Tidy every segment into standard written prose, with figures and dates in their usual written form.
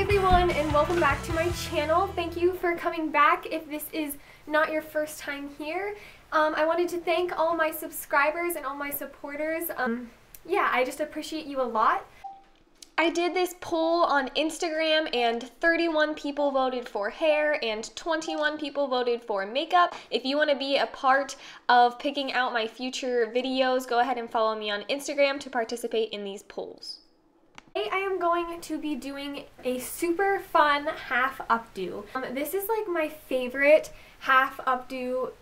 everyone, and welcome back to my channel. Thank you for coming back if this is not your first time here. I wanted to thank all my subscribers and all my supporters. Yeah, I just appreciate you a lot. I did this poll on Instagram and 31 people voted for hair and 21 people voted for makeup. If you want to be a part of picking out my future videos, go ahead and follow me on Instagram to participate in these polls. Today I am going to be doing a super fun half updo. This is like my favorite half updo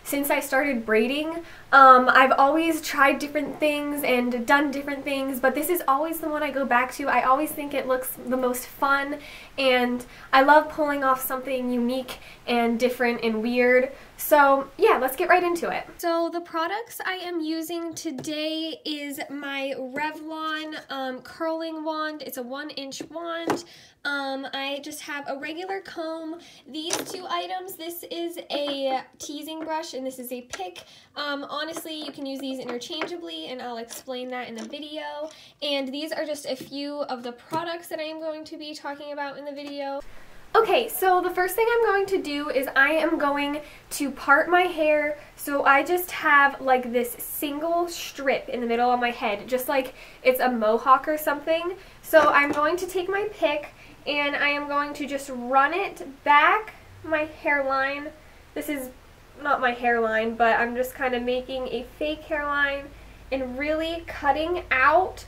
since I started braiding. I've always tried different things and done different things, but this is always the one I go back to. I always think it looks the most fun, and I love pulling off something unique and different and weird. So yeah, let's get right into it. So the products I am using today is my Revlon curling wand. It's a 1-inch wand. I just have a regular comb. These two items, this is a teasing brush and this is a pick. Honestly, you can use these interchangeably and I'll explain that in the video. And these are just a few of the products that I am going to be talking about in the video. Okay, so the first thing I'm going to do is I am going to part my hair, so I just have like this single strip in the middle of my head, just like it's a mohawk or something. So I'm going to take my pick and I am going to just run it back my hairline. This is not my hairline, but I'm just kind of making a fake hairline and really cutting out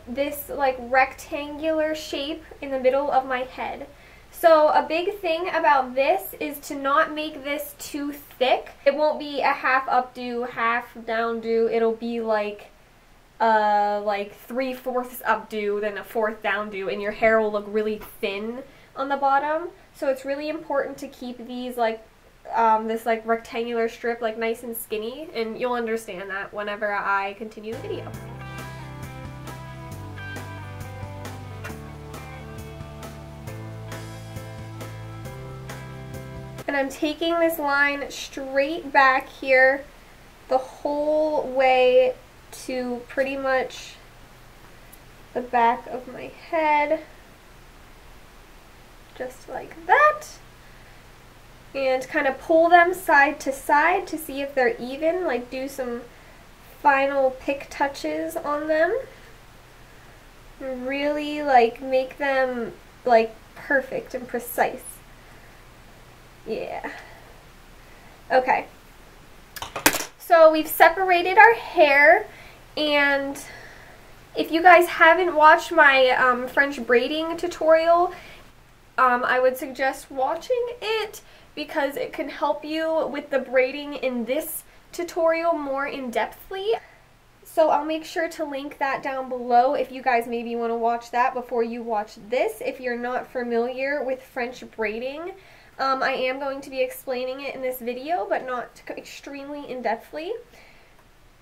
this like rectangular shape in the middle of my head. So a big thing about this is to not make this too thick. It won't be a half updo, half downdo. It'll be like 3/4 updo, then a 1/4 downdo, and your hair will look really thin on the bottom. So it's really important to keep these like this like rectangular strip like nice and skinny, and you'll understand that whenever I continue the video. And I'm taking this line straight back here the whole way to pretty much the back of my head, just like that, and kind of pull them side to side to see if they're even, like do some final pick touches on them, really like make them like perfect and precise. Yeah. Okay. So we've separated our hair, and if you guys haven't watched my French braiding tutorial, I would suggest watching it because it can help you with the braiding in this tutorial more in-depthly. So I'll make sure to link that down below if you guys maybe want to watch that before you watch this if you're not familiar with French braiding. I am going to be explaining it in this video, but not extremely in-depthly.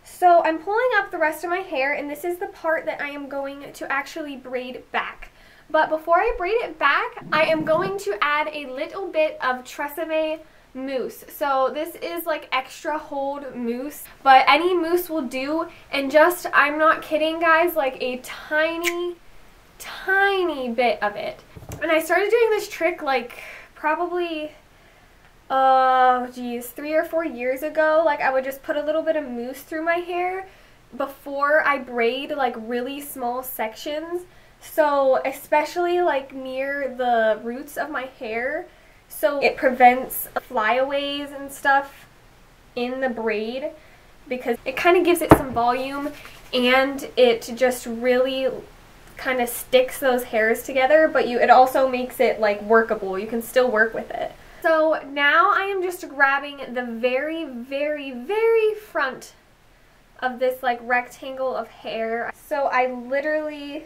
So I'm pulling up the rest of my hair, and this is the part that I am going to actually braid back. But before I braid it back, I am going to add a little bit of TRESemme Moose. So this is like extra hold mousse, but any mousse will do, and just, I'm not kidding guys, like a tiny bit of it. And I started doing this trick like probably 3 or 4 years ago. Like I would just put a little bit of mousse through my hair before I braid like really small sections, so especially like near the roots of my hair, so it prevents flyaways and stuff in the braid, because it kind of gives it some volume and it just really kind of sticks those hairs together, but it also makes it like workable. You can still work with it. So now I am just grabbing the very front of this like rectangle of hair. So I literally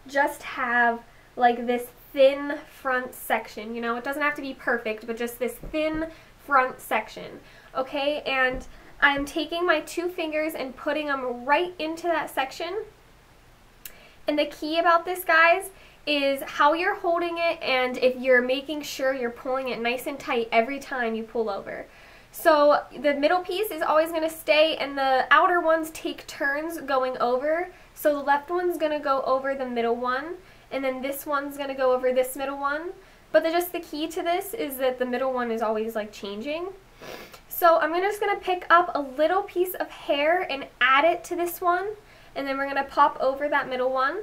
just have like this thin front section, you know, it doesn't have to be perfect, but just this thin front section, okay? And I'm taking my 2 fingers and putting them right into that section. And the key about this, guys, is how you're holding it, and if you're making sure you're pulling it nice and tight every time you pull over. So the middle piece is always going to stay, and the outer ones take turns going over. So the left one's going to go over the middle one, and then this one's going to go over this middle one. But just the key to this is that the middle one is always like changing. So I'm just going to pick up a little piece of hair and add it to this one, and then we're going to pop over that middle one.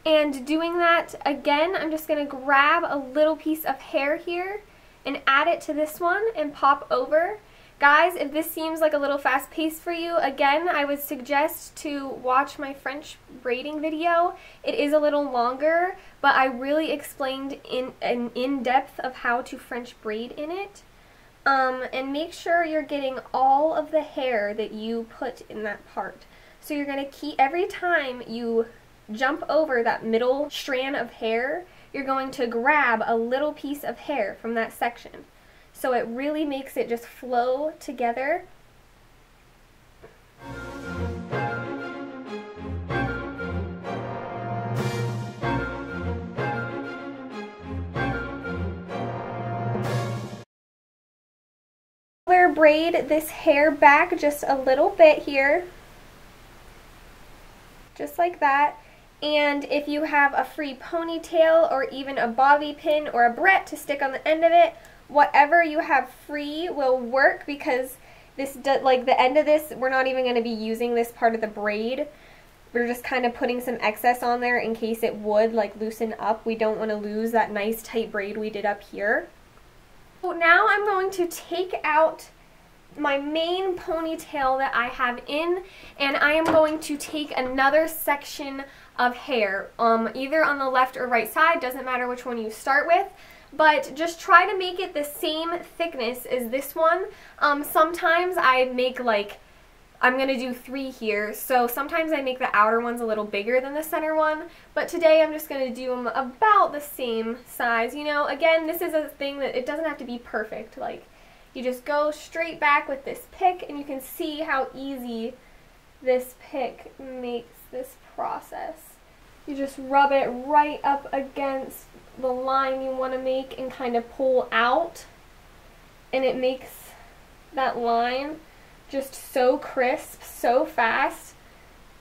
And doing that again, I'm just going to grab a little piece of hair here and add it to this one and pop over. Guys, if this seems like a little fast-paced for you, again, I would suggest to watch my French braiding video. It is a little longer, but I really explained in depth of how to French braid in it. And make sure you're getting all of the hair that you put in that part. So you're going to keep, every time you jump over that middle strand of hair, you're going to grab a little piece of hair from that section. So it really makes it just flow together. Braid this hair back just a little bit here, just like that. And if you have a free ponytail or even a bobby pin or a barrette to stick on the end of it, whatever you have free will work, because this, like the end of this, we're not even going to be using this part of the braid. We're just kind of putting some excess on there in case it would like loosen up. We don't want to lose that nice tight braid we did up here. So now I'm going to take out my main ponytail that I have in, and I am going to take another section of hair, either on the left or right side, doesn't matter which one you start with, but just try to make it the same thickness as this one. Sometimes I make like, I'm going to do 3 here, so sometimes I make the outer ones a little bigger than the center one, but today I'm just going to do them about the same size. You know, again, this is a thing that it doesn't have to be perfect. Like, you just go straight back with this pick, and you can see how easy this pick makes this process. You just rub it right up against the line you want to make and kind of pull out, and it makes that line just so crisp, so fast,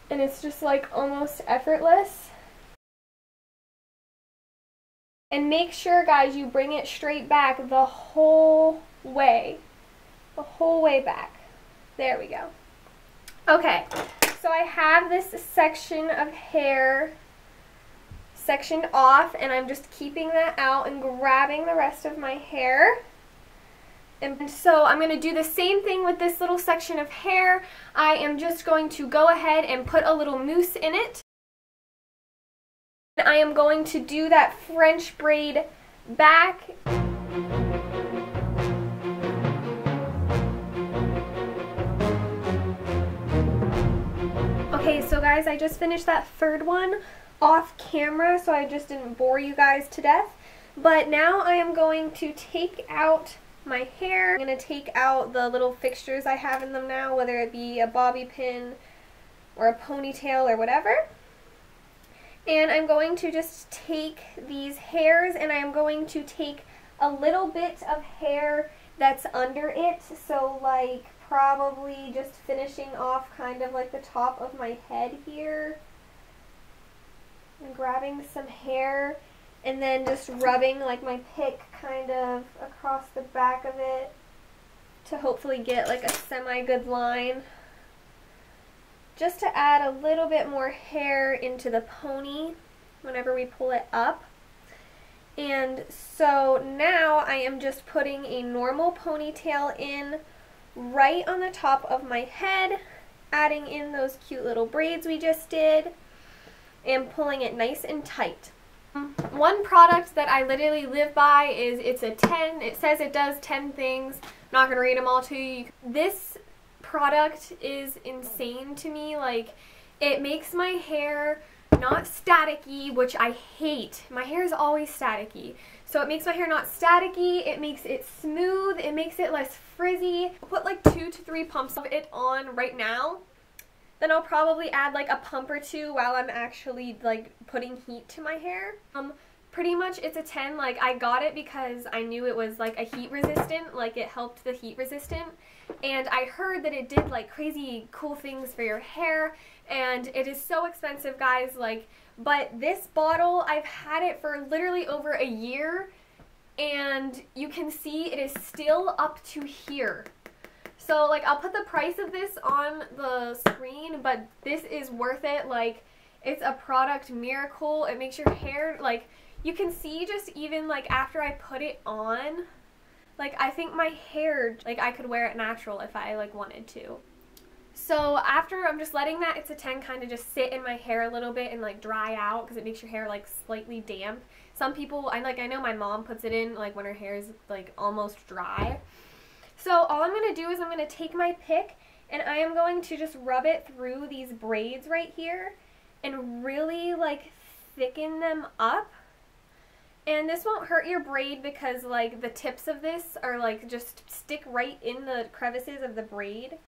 and it's just like almost effortless. And make sure, guys, you bring it straight back the whole way back. There we go. Okay, so I have this section of hair sectioned off, and I'm just keeping that out and grabbing the rest of my hair. And so I'm going to do the same thing with this little section of hair. I am just going to go ahead and put a little mousse in it. I am going to do that French braid back. Okay, so guys, I just finished that third one off camera, so I just didn't bore you guys to death. But now I am going to take out my hair. I'm going to take out the little fixtures I have in them now, whether it be a bobby pin or a ponytail or whatever. And I'm going to just take these hairs, and I'm going to take a little bit of hair that's under it, so like probably just finishing off kind of like the top of my head here, and grabbing some hair, and then just rubbing like my pick kind of across the back of it to hopefully get like a semi-good line, just to add a little bit more hair into the pony whenever we pull it up. And so now I am just putting a normal ponytail in right on the top of my head, adding in those cute little braids we just did, and pulling it nice and tight. One product that I literally live by is, it's a 10, it says it does 10 things, I'm not going to read them all to you. This product is insane to me. Like, it makes my hair not staticky, which I hate. My hair is always staticky. So it makes my hair not staticky, it makes it smooth, it makes it less frizzy. I'll put like 2 to 3 pumps of it on right now. Then I'll probably add like a pump or 2 while I'm actually like putting heat to my hair. pretty much it's a 10. Like, I got it because I knew it was like a heat resistant, like it helped the heat resistant, and I heard that it did like crazy cool things for your hair, and it is so expensive, guys, like, but this bottle, I've had it for literally over a year, and you can see it is still up to here. So, like, I'll put the price of this on the screen, but this is worth it. Like, it's a product miracle. It makes your hair, like, you can see just even, like, after I put it on, like, I think my hair, like, I could wear it natural if I, like, wanted to. So after I'm just letting that, it's a 10, kind of just sit in my hair a little bit and, like, dry out, because it makes your hair, like, slightly damp. Some people, I know my mom puts it in, like, when her hair is, like, almost dry. So all I'm going to do is I'm going to take my pick, and I am going to just rub it through these braids right here and really, like, thicken them up. And this won't hurt your braid because, like, the tips of this are, like, just stick right in the crevices of the braid.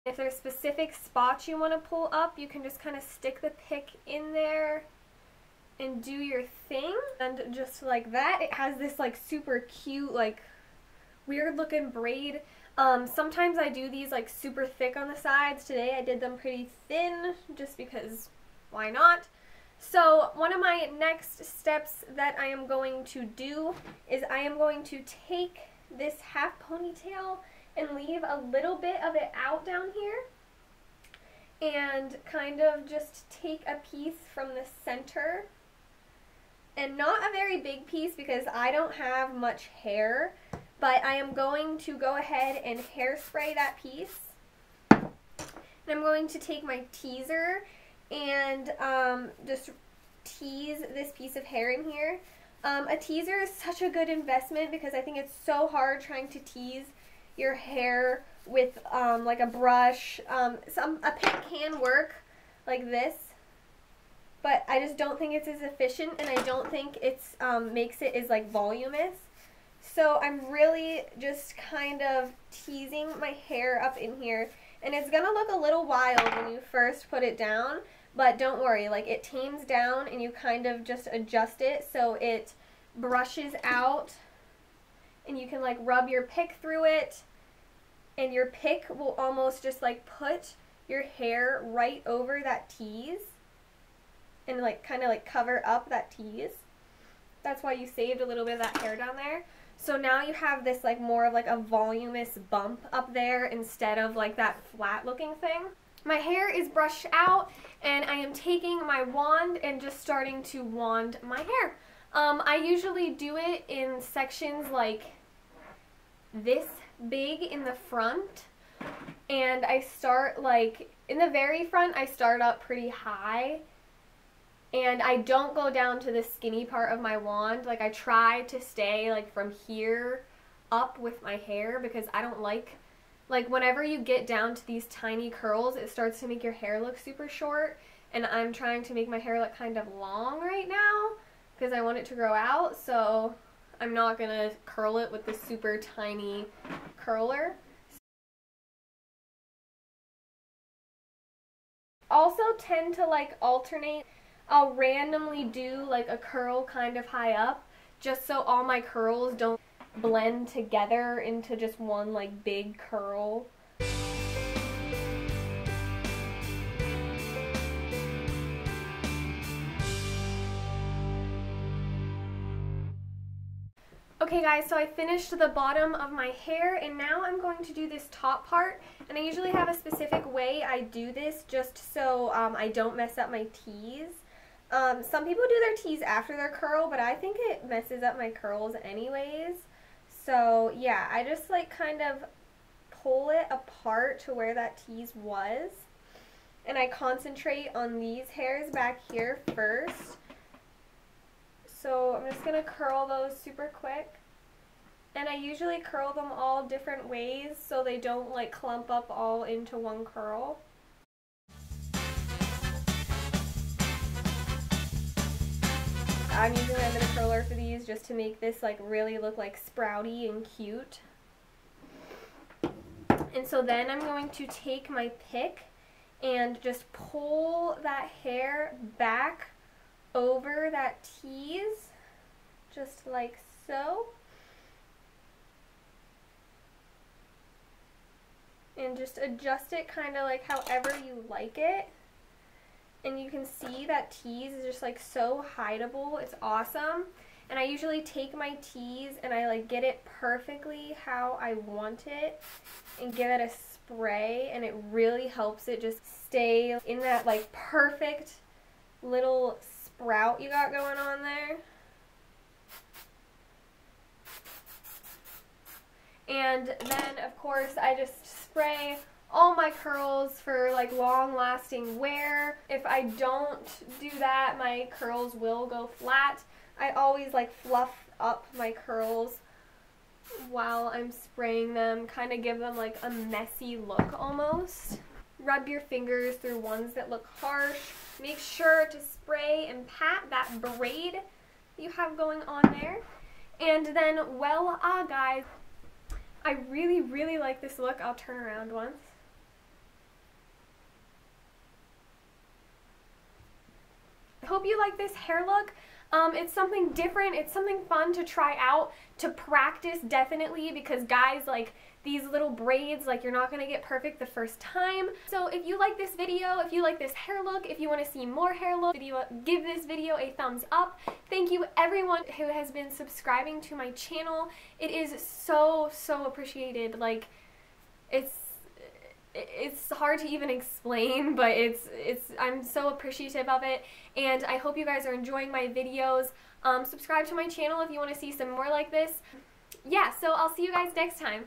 If there's specific spots you want to pull up, you can just kind of stick the pick in there and do your thing. And just like that, it has this, like, super cute, like, weird looking braid. Sometimes I do these, like, super thick on the sides. Today I did them pretty thin just because why not? So one of my next steps that I am going to do is I am going to take this half ponytail and leave a little bit of it out down here and kind of just take a piece from the center, and not a very big piece because I don't have much hair, but I am going to go ahead and hairspray that piece. And I'm going to take my teaser and just tease this piece of hair in here. A teaser is such a good investment because I think it's so hard trying to tease your hair with like a brush. A pick can work like this, but I just don't think it's as efficient, and I don't think it's makes it as, like, voluminous. So I'm really just kind of teasing my hair up in here, and it's gonna look a little wild when you first put it down, but don't worry, like, it tames down and you kind of just adjust it so it brushes out, and you can, like, rub your pick through it, and your pick will almost just, like, put your hair right over that tease and, like, kind of, like, cover up that tease. That's why you saved a little bit of that hair down there. So now you have this, like, more of, like, a voluminous bump up there instead of, like, that flat looking thing. My hair is brushed out, and I am taking my wand and just starting to wand my hair. I usually do it in sections like this big in the front, and I start, like, in the very front I start up pretty high, and I don't go down to the skinny part of my wand. Like, I try to stay, like, from here up with my hair because I don't like, whenever you get down to these tiny curls, it starts to make your hair look super short, and I'm trying to make my hair look kind of long right now because I want it to grow out, so I'm not going to curl it with the super tiny curler. Also tend to, like, alternate. I'll randomly do, like, a curl kind of high up just so all my curls don't blend together into just one, like, big curl. Okay guys, so I finished the bottom of my hair, and now I'm going to do this top part, and I usually have a specific way I do this just so I don't mess up my tease. Some people do their tease after their curl, but I think it messes up my curls anyways. So yeah, I just, like, kind of pull it apart to where that tease was, and I concentrate on these hairs back here first. So I'm just going to curl those super quick, and I usually curl them all different ways so they don't, like, clump up all into one curl. I'm using a bit of curler for these just to make this, like, really look, like, sprouty and cute. And so then I'm going to take my pick and just pull that hair back over that tease, just like so. And just adjust it kind of like however you like it. And you can see that tease is just like so hideable. It's awesome. And I usually take my tease and I like get it perfectly how I want it and give it a spray, and it really helps it just stay in that like perfect little sprout you got going on there. And then of course I just spray all my curls for like long lasting wear. If I don't do that, my curls will go flat. I always like fluff up my curls while I'm spraying them, kind of give them like a messy look almost. Rub your fingers through ones that look harsh. Make sure to spray and pat that braid you have going on there. And then, well, guys, I really like this look. I'll turn around once. I hope you like this hair look. It's something different, it's something fun to try out, to practice definitely, because guys, like these little braids, like you're not going to get perfect the first time. So if you like this video, if you like this hair look, if you want to see more hair look, give this video a thumbs up. Thank you everyone who has been subscribing to my channel. It is so appreciated. Like it's hard to even explain, but I'm so appreciative of it, and I hope you guys are enjoying my videos. Subscribe to my channel if you want to see some more like this. Yeah, so I'll see you guys next time.